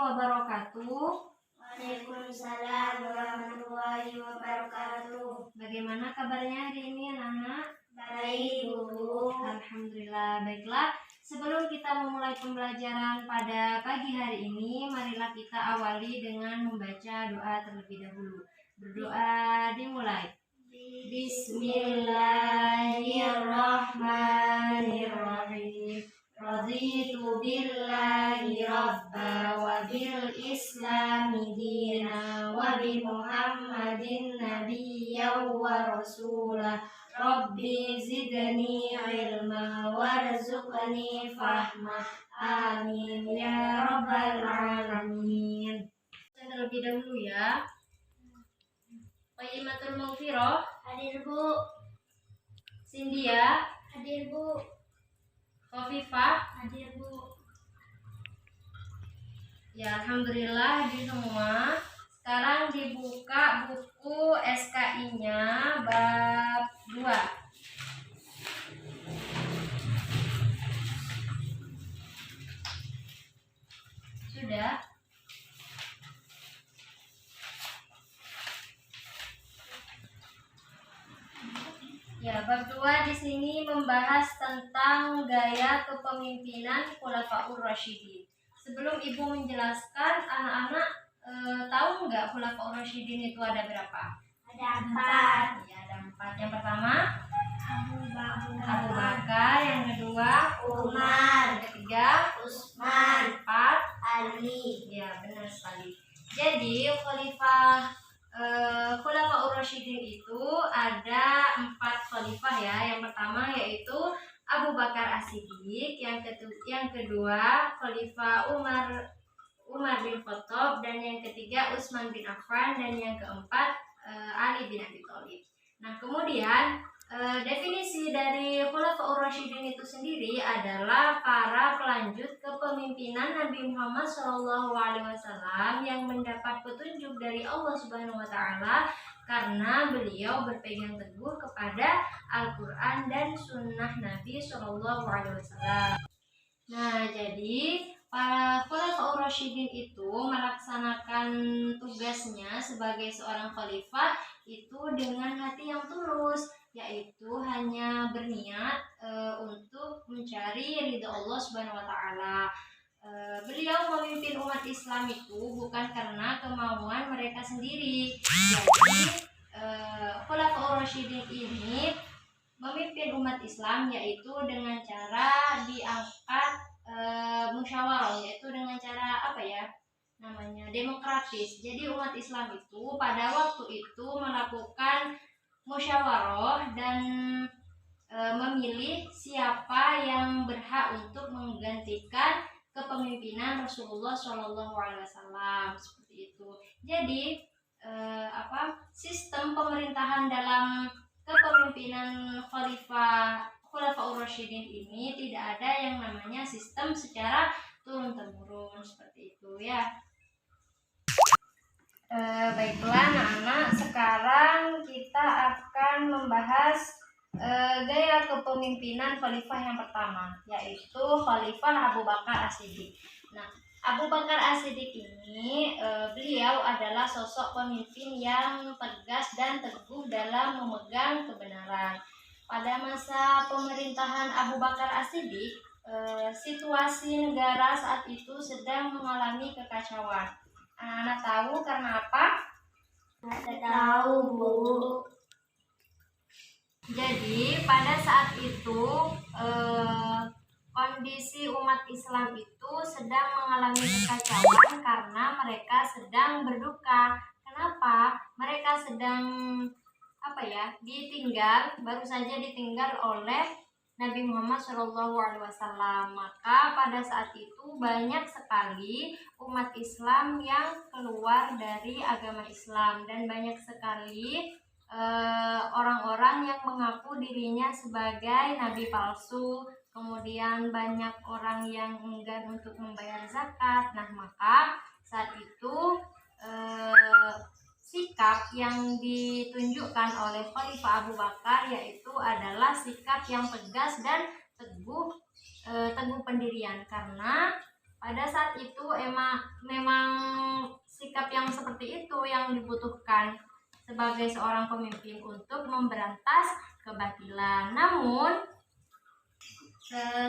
wabarakatuh. Waalaikumsalam warahmatullahi wabarakatuh. Bagaimana kabarnya hari ini anak-anak? Baik, Bu. Alhamdulillah. Baiklah, sebelum kita memulai pembelajaran pada pagi hari ini, marilah kita awali dengan membaca doa terlebih dahulu. Berdoa dimulai. Bismillahirrahmanirrahim. Raditu billahi rabba wa bil islami dina wa bi Muhammadin nabiyyan wa rasulah. Rabbi zidni ilma warzuqni fahma. Amin ya rabbal alamin. Terlebih dahulu ya. Qayyimatul Maghfirah Hadir, Bu. Sindia, Hadir, Bu. Khafifah. Hadir, Bu. Ya, alhamdulillah hadir semua. Sekarang dibuka buku SKI-nya bab 2. Sudah? Ya, bab 2 di sini membahas tentang gaya kepemimpinan Khulafaur Rasyidin. Sebelum Ibu menjelaskan, anak-anak tahu nggak Khulafaur Rasyidin itu ada berapa? Ada 4. Ya, ada 4. Yang pertama Abu Bakar, yang kedua Umar, yang ketiga Utsman, 4 Ali. Ya, benar sekali. Jadi Khulafaur Rasyidin itu ada 4 khalifah ya. Yang pertama yaitu Abu Bakar As-Siddiq, yang kedua Khalifah Umar bin Khattab, dan yang ketiga Utsman bin Affan, dan yang keempat Ali bin Abi Thalib. Nah, kemudian definisi dari Khulafaur Rasyidin itu sendiri adalah para pelanjut kepemimpinan Nabi Muhammad SAW yang mendapat petunjuk dari Allah Subhanahu wa taala karena beliau berpegang teguh kepada Al-Qur'an dan sunnah Nabi SAW. Nah, jadi para Khulafaur Rasyidin itu melaksanakan tugasnya sebagai seorang khalifah itu dengan hati yang tulus, yaitu hanya berniat untuk mencari ridha Allah Subhanahu wa taala. Beliau memimpin umat Islam itu bukan karena kemauan mereka sendiri. Jadi Khulafaur Rasyidin ini memimpin umat Islam yaitu dengan cara diangkat musyawarah, yaitu dengan cara demokratis. Jadi umat Islam itu pada waktu itu melakukan musyawarah dan memilih siapa yang berhak untuk menggantikan kepemimpinan Rasulullah SAW, seperti itu. Jadi sistem pemerintahan dalam kepemimpinan Khulafaur Rasyidin ini tidak ada yang namanya sistem secara turun-temurun, seperti itu ya. Baiklah anak-anak, sekarang kita akan membahas gaya kepemimpinan khalifah yang pertama, yaitu Khalifah Abu Bakar As-Siddiq. Nah, Abu Bakar As-Siddiq ini beliau adalah sosok pemimpin yang tegas dan teguh dalam memegang kebenaran. Pada masa pemerintahan Abu Bakar As-Siddiq, situasi negara saat itu sedang mengalami kekacauan. Anak-anak tahu karena apa? Tidak tahu, Bu. Jadi pada saat itu kondisi umat Islam itu sedang mengalami kekacauan karena mereka sedang berduka. Kenapa? Mereka sedang baru saja ditinggal oleh Nabi Muhammad SAW. Maka pada saat itu banyak sekali umat Islam yang keluar dari agama Islam, dan banyak sekali orang-orang yang mengaku dirinya sebagai nabi palsu. Kemudian banyak orang yang enggan untuk membayar zakat. Nah, maka saat itu sikap yang ditunjukkan oleh Khalifah Abu Bakar yaitu adalah sikap yang tegas dan teguh pendirian, karena pada saat itu memang seperti itu yang dibutuhkan sebagai seorang pemimpin untuk memberantas kebatilan. Namun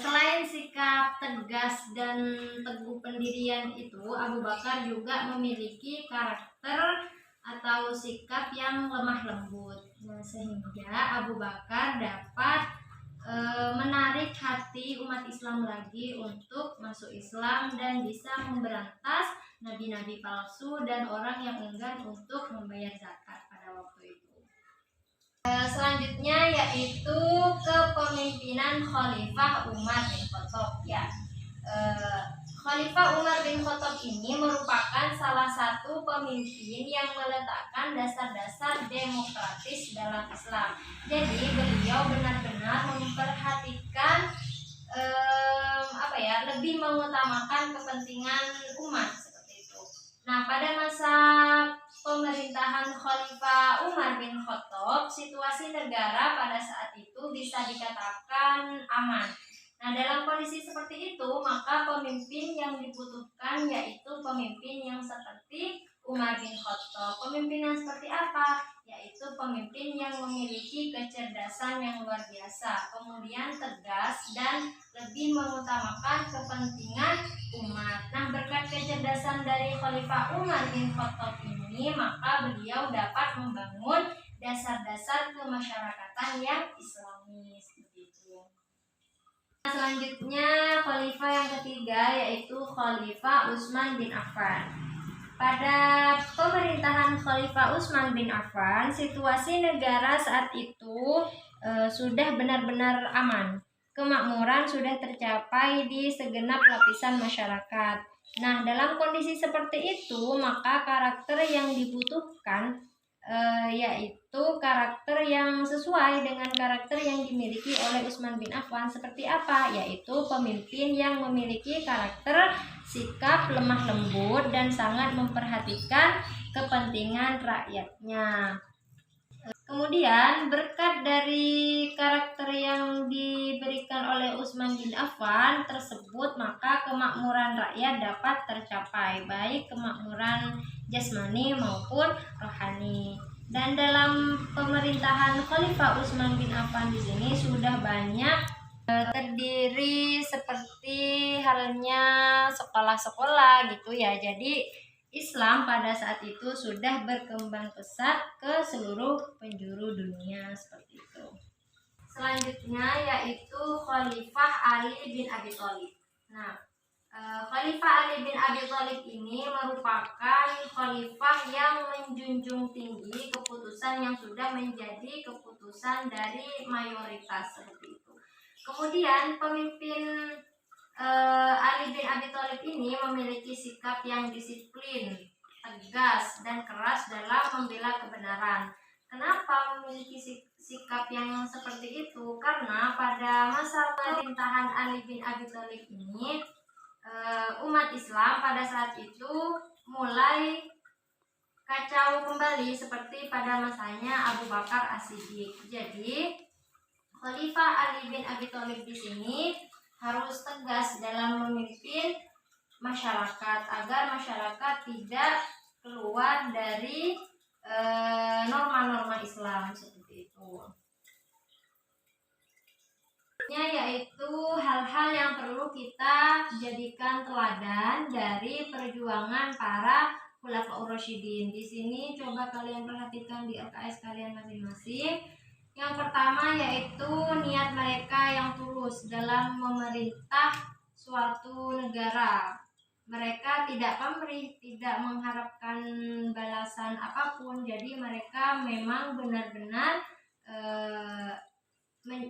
selain sikap tegas dan teguh pendirian itu, Abu Bakar juga memiliki karakter atau sikap yang lemah lembut. Nah, sehingga Abu Bakar dapat menarik hati umat Islam lagi untuk masuk Islam dan bisa memberantas nabi-nabi palsu dan orang yang enggan untuk membayar zakat pada waktu itu. Selanjutnya yaitu kepemimpinan Khalifah Umar bin Khattab ya. Khalifah Umar bin Khattab ini merupakan salah satu pemimpin yang meletakkan dasar-dasar demokratis dalam Islam. Jadi beliau benar-benar memperhatikan lebih mengutamakan kepentingan umat seperti itu. Nah, pada masa pemerintahan Khalifah Umar bin Khattab, situasi negara pada saat itu bisa dikatakan aman. Nah, dalam kondisi seperti itu, maka pemimpin yang dibutuhkan yaitu pemimpin yang seperti Umar bin Khattab. Pemimpin yang seperti apa? Yaitu pemimpin yang memiliki kecerdasan yang luar biasa, kemudian tegas dan lebih mengutamakan kepentingan umat. Nah, berkat kecerdasan dari Khalifah Umar bin Khattab ini, maka beliau dapat membangun dasar-dasar kemasyarakatan yang islamis begitu. Selanjutnya khalifah yang ketiga yaitu Khalifah Utsman bin Affan. Pada pemerintahan Khalifah Utsman bin Affan, situasi negara saat itu sudah benar-benar aman. Kemakmuran sudah tercapai di segenap lapisan masyarakat. Nah, dalam kondisi seperti itu, maka karakter yang dibutuhkan yaitu karakter yang sesuai dengan karakter yang dimiliki oleh Utsman bin Affan. Seperti apa? Yaitu pemimpin yang memiliki karakter sikap lemah lembut dan sangat memperhatikan kepentingan rakyatnya. Kemudian berkat dari karakter yang diberikan oleh Utsman bin Affan tersebut, maka kemakmuran rakyat dapat tercapai, baik kemakmuran jasmani maupun rohani. Dan dalam pemerintahan Khalifah Utsman bin Affan di sini sudah banyak terdiri seperti halnya sekolah-sekolah gitu ya. Jadi Islam pada saat itu sudah berkembang pesat ke seluruh penjuru dunia seperti itu. Selanjutnya yaitu Khalifah Ali bin Abi Thalib. Nah, Khalifah Ali bin Abi Thalib ini merupakan khalifah yang menjunjung tinggi keputusan yang sudah menjadi keputusan dari mayoritas seperti itu. Kemudian pemimpin Ali bin Abi Thalib ini memiliki sikap yang disiplin, tegas, dan keras dalam membela kebenaran. Kenapa memiliki sikap yang seperti itu? Karena pada masa pemerintahan Ali bin Abi Thalib ini, umat Islam pada saat itu mulai kacau kembali seperti pada masanya Abu Bakar As-Siddiq. Jadi, Khalifah Ali bin Abi Thalib di sini harus tegas dalam memimpin masyarakat agar masyarakat tidak keluar dari norma-norma Islam seperti itu. Yaitu hal-hal yang perlu kita jadikan teladan dari perjuangan para Khulafaur Rasyidin. Di sini coba kalian perhatikan di LKS kalian masing-masing. Yang pertama yaitu niat mereka yang tulus dalam memerintah suatu negara. Mereka tidak pamrih, tidak mengharapkan balasan apapun. Jadi mereka memang benar-benar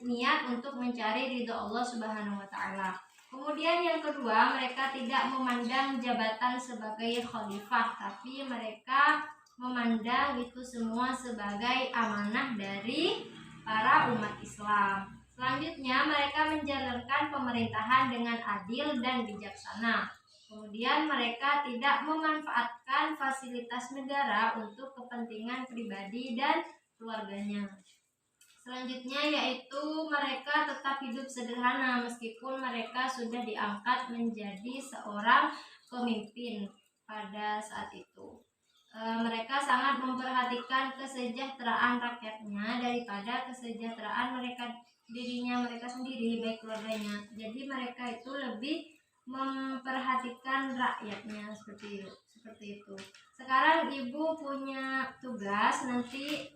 niat untuk mencari ridho Allah Subhanahu wa Ta'ala. Kemudian yang kedua, mereka tidak memandang jabatan sebagai khalifah, tapi mereka memandang itu semua sebagai amanah dari para umat Islam. Selanjutnya, mereka menjalankan pemerintahan dengan adil dan bijaksana. Kemudian mereka tidak memanfaatkan fasilitas negara untuk kepentingan pribadi dan keluarganya. Selanjutnya yaitu mereka tetap hidup sederhana meskipun mereka sudah diangkat menjadi seorang pemimpin pada saat itu. mereka sangat memperhatikan kesejahteraan rakyatnya daripada kesejahteraan dirinya mereka sendiri, baik keluarganya. Jadi mereka itu lebih memperhatikan rakyatnya seperti itu. Sekarang ibu punya tugas, nanti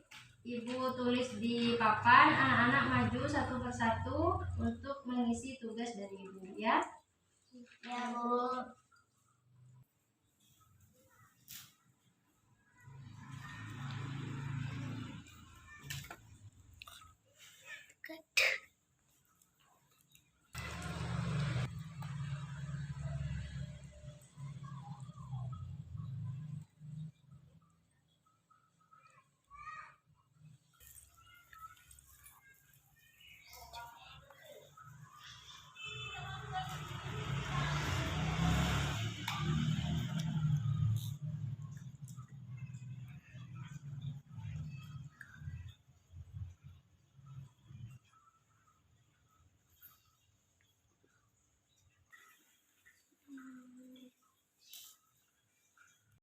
ibu tulis di papan, anak-anak maju satu persatu untuk mengisi tugas dari ibu ya. Ya, Bu.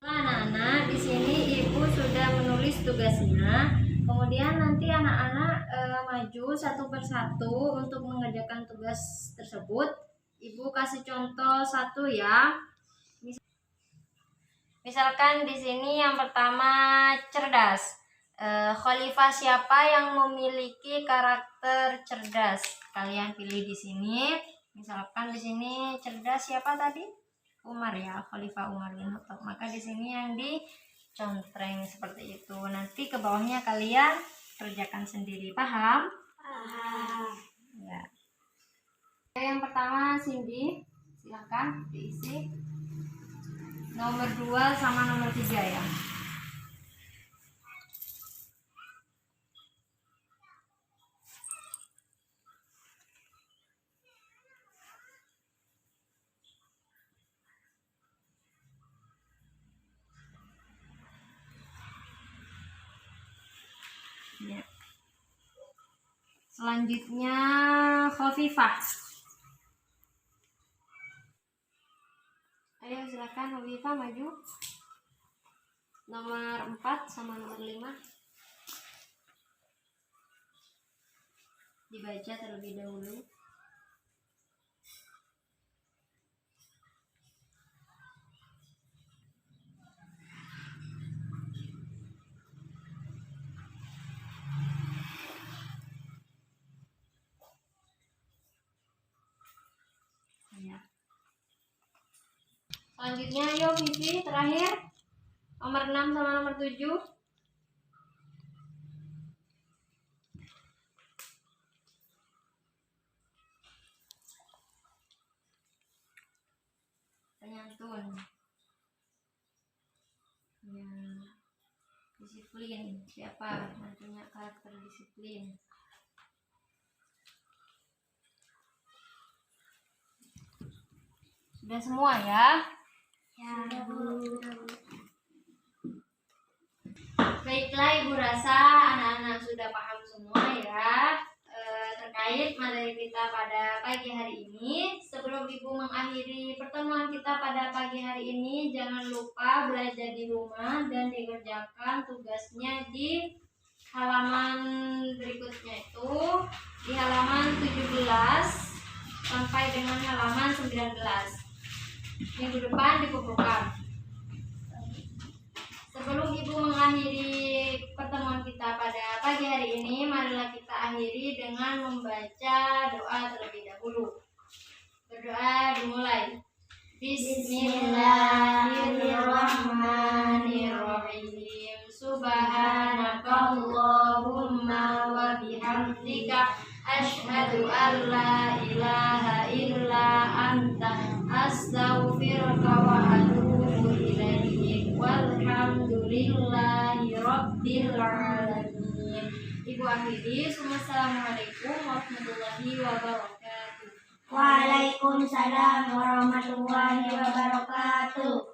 Anak-anak, di sini ibu sudah menulis tugasnya. Kemudian nanti anak-anak maju satu persatu untuk mengerjakan tugas tersebut. Ibu kasih contoh satu ya. Misalkan di sini yang pertama cerdas. Khalifah siapa yang memiliki karakter cerdas? Kalian pilih di sini. Misalkan di sini cerdas siapa tadi? Umar ya, Khalifah Umar bin Khattab. Maka di sini yang dicontreng seperti itu. Nanti ke bawahnya kalian kerjakan sendiri. Paham? Paham. Ya. Yang pertama Cindy, silakan diisi. Nomor 2 sama nomor 3 ya. Ya. Selanjutnya Khofifah. Ayo silakan Khofifah maju. Nomor 4 sama nomor 5. Dibaca terlebih dahulu. Ya. Selanjutnya ayo Vivi terakhir. Nomor 6 sama nomor 7. Penyantun. Ya. Disiplin. Siapa yang punya karakter disiplin? Sudah semua ya? Ya, Bu. Baiklah, Ibu rasa anak-anak sudah paham semua ya terkait materi kita pada pagi hari ini. Sebelum Ibu mengakhiri pertemuan kita pada pagi hari ini, jangan lupa belajar di rumah dan dikerjakan tugasnya di halaman berikutnya, itu di halaman 17 sampai dengan halaman 19. Minggu depan dikumpulkan. Sebelum Ibu mengakhiri pertemuan kita pada pagi hari ini, marilah kita akhiri dengan membaca doa terlebih dahulu. Berdoa dimulai. Bismillahirrahmanirrahim. Subhanakallahumma wa bihamdika asyhadu an la ilaha illa anta astaghfiruka wa atubu ilaik. Walhamdulillahi rabbil alamin. Ibu akhiri. Assalamualaikum warahmatullahi wabarakatuh. Waalaikumsalam warahmatullahi wabarakatuh.